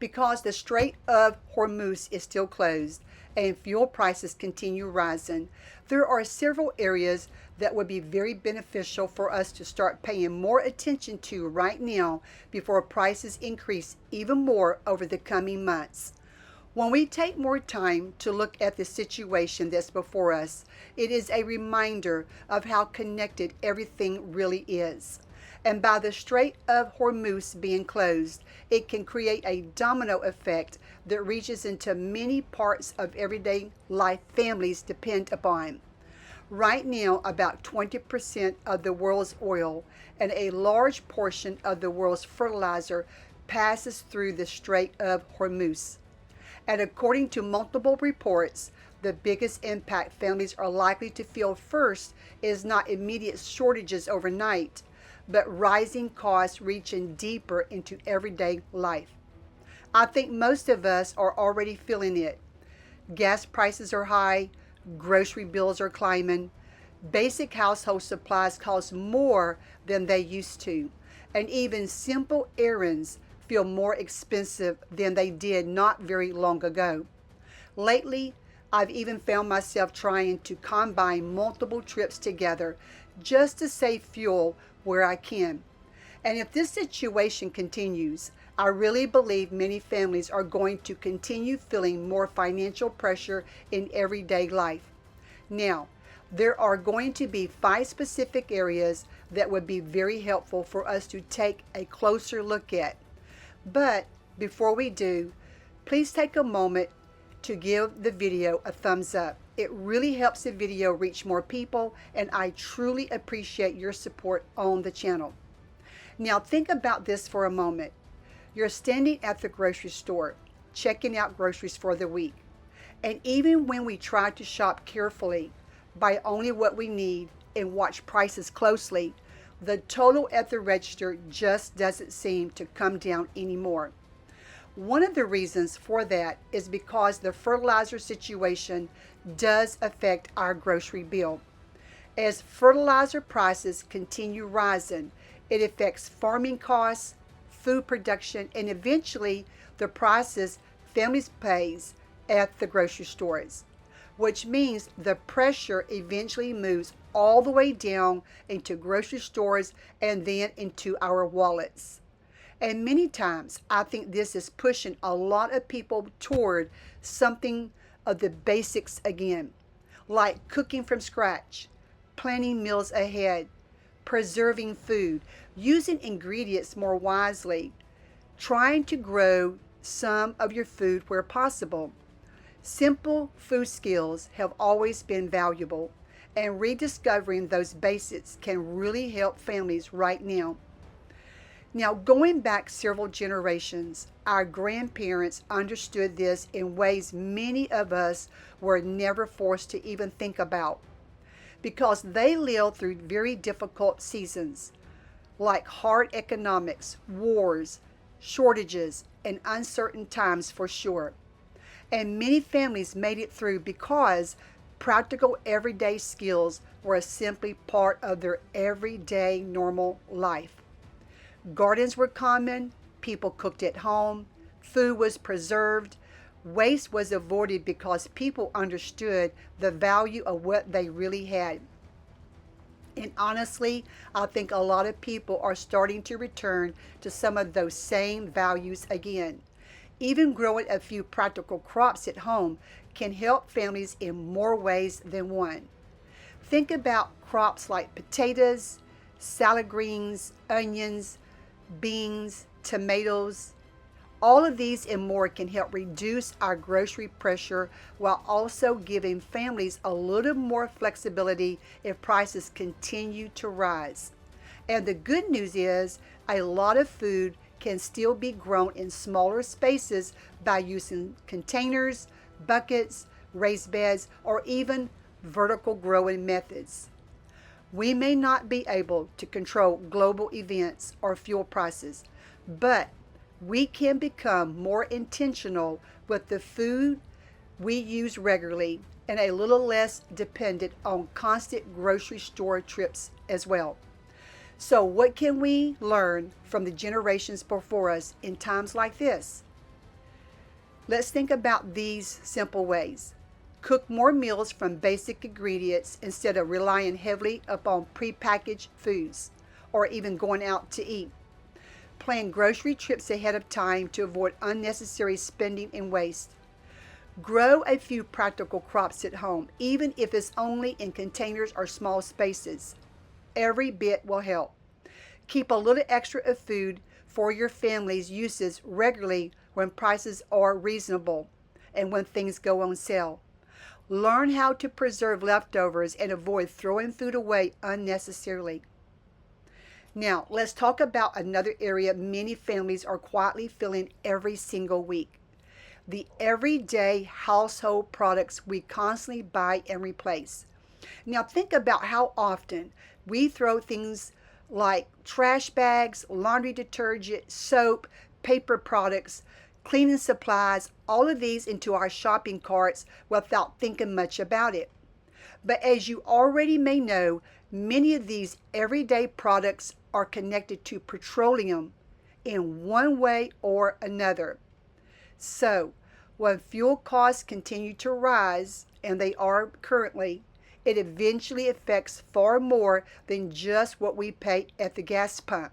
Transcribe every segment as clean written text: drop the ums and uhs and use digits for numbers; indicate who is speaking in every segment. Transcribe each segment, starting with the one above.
Speaker 1: Because the Strait of Hormuz is still closed and fuel prices continue rising, there are several areas that would be very beneficial for us to start paying more attention to right now before prices increase even more over the coming months. When we take more time to look at the situation that's before us, it is a reminder of how connected everything really is. And by the Strait of Hormuz being closed, it can create a domino effect that reaches into many parts of everyday life families depend upon. Right now, about 20% of the world's oil and a large portion of the world's fertilizer passes through the Strait of Hormuz. And according to multiple reports, the biggest impact families are likely to feel first is not immediate shortages overnight, but rising costs reaching deeper into everyday life. I think most of us are already feeling it. Gas prices are high, grocery bills are climbing, basic household supplies cost more than they used to, and even simple errands feel more expensive than they did not very long ago. Lately, I've even found myself trying to combine multiple trips together just to save fuel where I can. And if this situation continues, I really believe many families are going to continue feeling more financial pressure in everyday life. Now, there are going to be 5 specific areas that would be very helpful for us to take a closer look at. But before we do, please take a moment to give the video a thumbs up. It really helps the video reach more people, and I truly appreciate your support on the channel. Now think about this for a moment. You're standing at the grocery store, checking out groceries for the week. And even when we try to shop carefully, buy only what we need, and watch prices closely, the total at the register just doesn't seem to come down anymore. One of the reasons for that is because the fertilizer situation does affect our grocery bill. As fertilizer prices continue rising, it affects farming costs, food production, and eventually the prices families pay at the grocery stores, which means the pressure eventually moves all the way down into grocery stores and then into our wallets. And many times, I think this is pushing a lot of people toward something of the basics again, like cooking from scratch, planning meals ahead, preserving food, using ingredients more wisely, trying to grow some of your food where possible. Simple food skills have always been valuable, and rediscovering those basics can really help families right now. Now, going back several generations, our grandparents understood this in ways many of us were never forced to even think about, because they lived through very difficult seasons, like hard economics, wars, shortages, and uncertain times for sure. And many families made it through because practical everyday skills were simply part of their everyday normal life. Gardens were common, people cooked at home, food was preserved, waste was avoided because people understood the value of what they really had. And honestly, I think a lot of people are starting to return to some of those same values again. Even growing a few practical crops at home can help families in more ways than one. Think about crops like potatoes, salad greens, onions, beans, tomatoes. All of these and more can help reduce our grocery pressure while also giving families a little more flexibility if prices continue to rise. And the good news is a lot of food can still be grown in smaller spaces by using containers, buckets, raised beds, or even vertical growing methods. We may not be able to control global events or fuel prices, but we can become more intentional with the food we use regularly and a little less dependent on constant grocery store trips as well. So what can we learn from the generations before us in times like this? Let's think about these simple ways. Cook more meals from basic ingredients instead of relying heavily upon prepackaged foods or even going out to eat. Plan grocery trips ahead of time to avoid unnecessary spending and waste. Grow a few practical crops at home, even if it's only in containers or small spaces. Every bit will help. Keep a little extra of food for your family's uses regularly when prices are reasonable and when things go on sale. Learn how to preserve leftovers and avoid throwing food away unnecessarily. Now, let's talk about another area many families are quietly feeling every single week: the everyday household products we constantly buy and replace. Now, think about how often we throw things like trash bags, laundry detergent, soap, paper products, cleaning supplies, all of these into our shopping carts without thinking much about it. But as you already may know, many of these everyday products are connected to petroleum in one way or another. So, when fuel costs continue to rise, and they are currently, it eventually affects far more than just what we pay at the gas pump.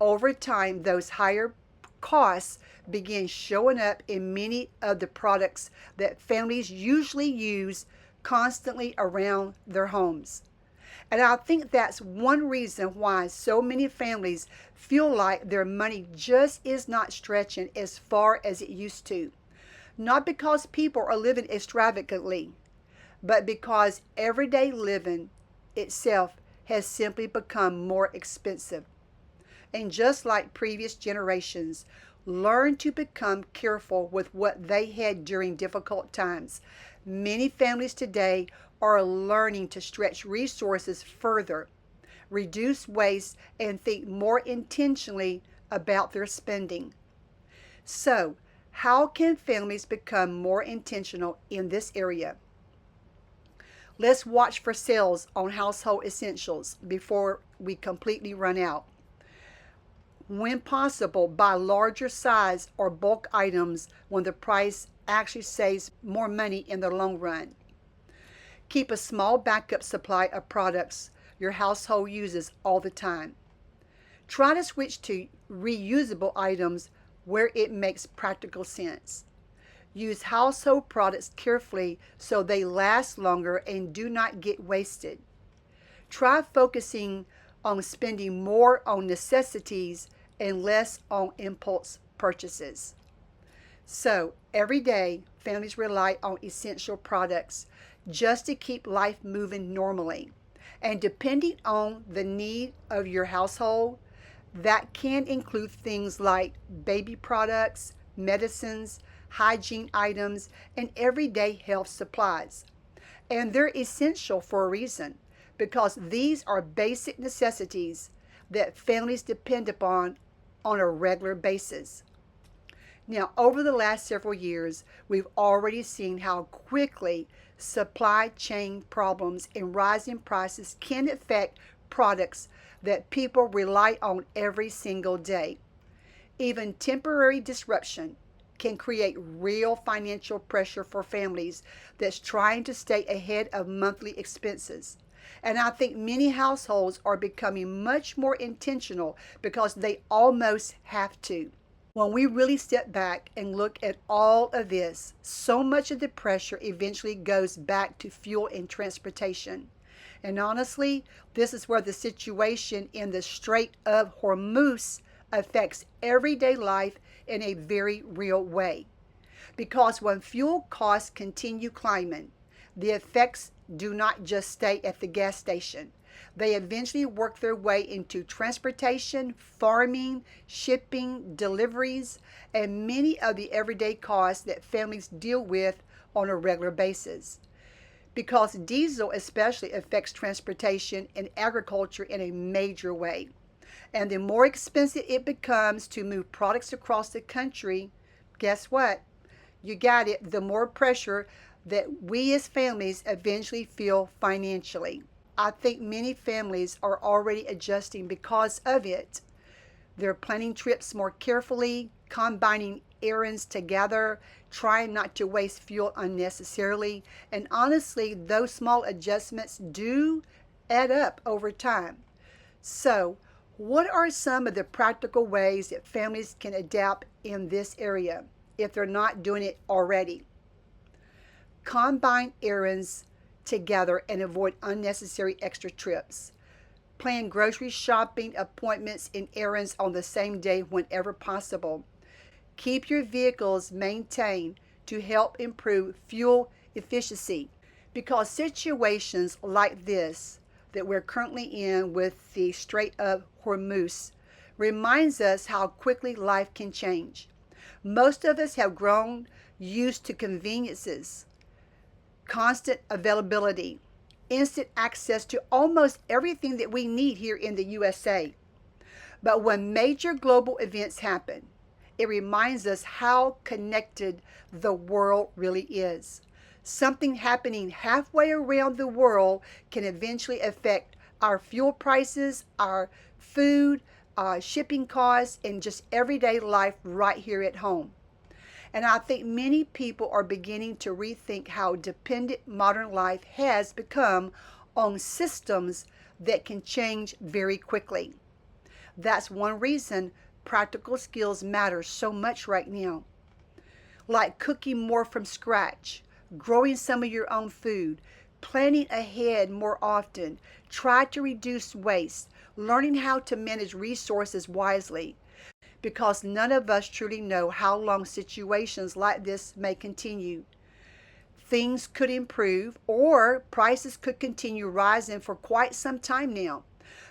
Speaker 1: Over time, those higher costs begin showing up in many of the products that families usually use constantly around their homes. And I think that's one reason why so many families feel like their money just is not stretching as far as it used to. Not because people are living extravagantly, but because everyday living itself has simply become more expensive. And just like previous generations, learn to become careful with what they had during difficult times. Many families today are learning to stretch resources further, reduce waste, and think more intentionally about their spending. So, how can families become more intentional in this area? Let's watch for sales on household essentials before we completely run out. When possible, buy larger size or bulk items when the price actually saves more money in the long run. Keep a small backup supply of products your household uses all the time. Try to switch to reusable items where it makes practical sense. Use household products carefully so they last longer and do not get wasted. Try focusing on spending more on necessities and less on impulse purchases. So, every day, families rely on essential products just to keep life moving normally. And depending on the need of your household, that can include things like baby products, medicines, hygiene items, and everyday health supplies. And they're essential for a reason, because these are basic necessities that families depend upon on a regular basis. Now, over the last several years, we've already seen how quickly supply chain problems and rising prices can affect products that people rely on every single day. Even temporary disruption can create real financial pressure for families that's trying to stay ahead of monthly expenses. And I think many households are becoming much more intentional because they almost have to. When we really step back and look at all of this, so much of the pressure eventually goes back to fuel and transportation. And honestly, this is where the situation in the Strait of Hormuz affects everyday life in a very real way. Because when fuel costs continue climbing, the effects do not just stay at the gas station. They eventually work their way into transportation, farming, shipping, deliveries, and many of the everyday costs that families deal with on a regular basis. Because diesel especially affects transportation and agriculture in a major way. And the more expensive it becomes to move products across the country, guess what? You got it, the more pressure that we as families eventually feel financially. I think many families are already adjusting because of it. They're planning trips more carefully, combining errands together, trying not to waste fuel unnecessarily. And honestly, those small adjustments do add up over time. So, what are some of the practical ways that families can adapt in this area if they're not doing it already? Combine errands together and avoid unnecessary extra trips. Plan grocery shopping appointments and errands on the same day whenever possible. Keep your vehicles maintained to help improve fuel efficiency, because situations like this that we're currently in with the Strait of Hormuz reminds us how quickly life can change. Most of us have grown used to conveniences, constant availability, instant access to almost everything that we need here in the USA. But when major global events happen, it reminds us how connected the world really is. Something happening halfway around the world can eventually affect our fuel prices, our food, shipping costs, and just everyday life right here at home. And I think many people are beginning to rethink how dependent modern life has become on systems that can change very quickly. That's one reason practical skills matter so much right now, like cooking more from scratch, growing some of your own food, planning ahead more often, try to reduce waste, learning how to manage resources wisely, because none of us truly know how long situations like this may continue. Things could improve or prices could continue rising for quite some time now.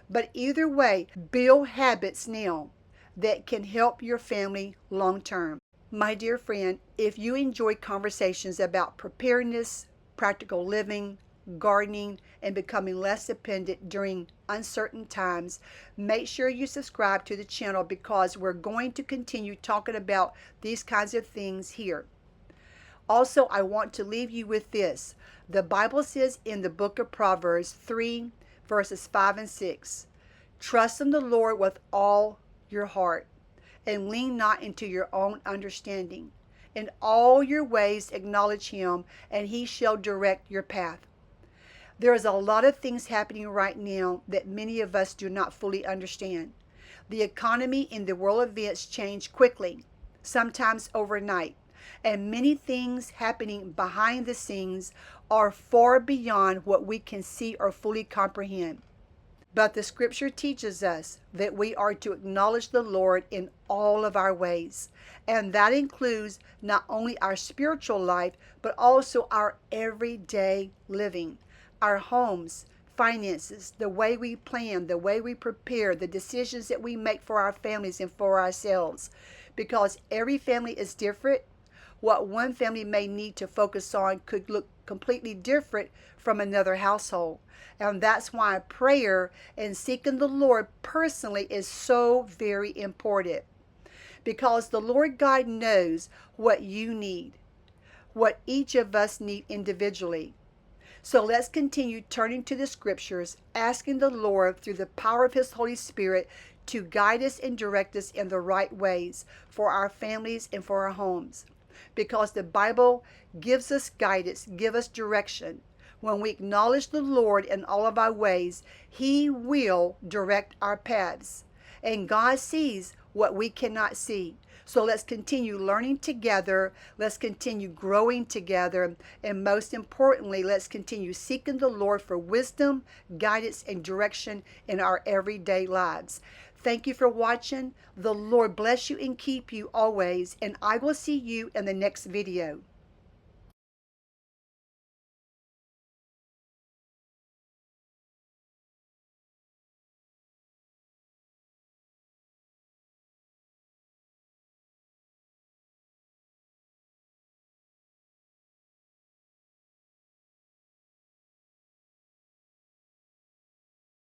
Speaker 1: But either way, build habits now that can help your family long term. My dear friend, if you enjoy conversations about preparedness, practical living, gardening, and becoming less dependent during uncertain times, make sure you subscribe to the channel, because we're going to continue talking about these kinds of things here. Also, I want to leave you with this. The Bible says in the book of Proverbs 3, verses 5 and 6, trust in the Lord with all your heart, and lean not into your own understanding. In all your ways acknowledge him, and he shall direct your path. There is a lot of things happening right now that many of us do not fully understand. The economy and the world events change quickly, sometimes overnight, and many things happening behind the scenes are far beyond what we can see or fully comprehend. But the scripture teaches us that we are to acknowledge the Lord in all of our ways. And that includes not only our spiritual life, but also our everyday living, our homes, finances, the way we plan, the way we prepare, the decisions that we make for our families and for ourselves. Because every family is different. What one family may need to focus on could look completely different from another household. And that's why prayer and seeking the Lord personally is so very important. Because the Lord God knows what you need, what each of us need individually. So let's continue turning to the scriptures, asking the Lord through the power of his Holy Spirit to guide us and direct us in the right ways for our families and for our homes. Because the Bible gives us guidance, gives us direction. When we acknowledge the Lord in all of our ways, he will direct our paths. And God sees what we cannot see. So let's continue learning together. Let's continue growing together. And most importantly, let's continue seeking the Lord for wisdom, guidance, and direction in our everyday lives. Thank you for watching. The Lord bless you and keep you always. And I will see you in the next video.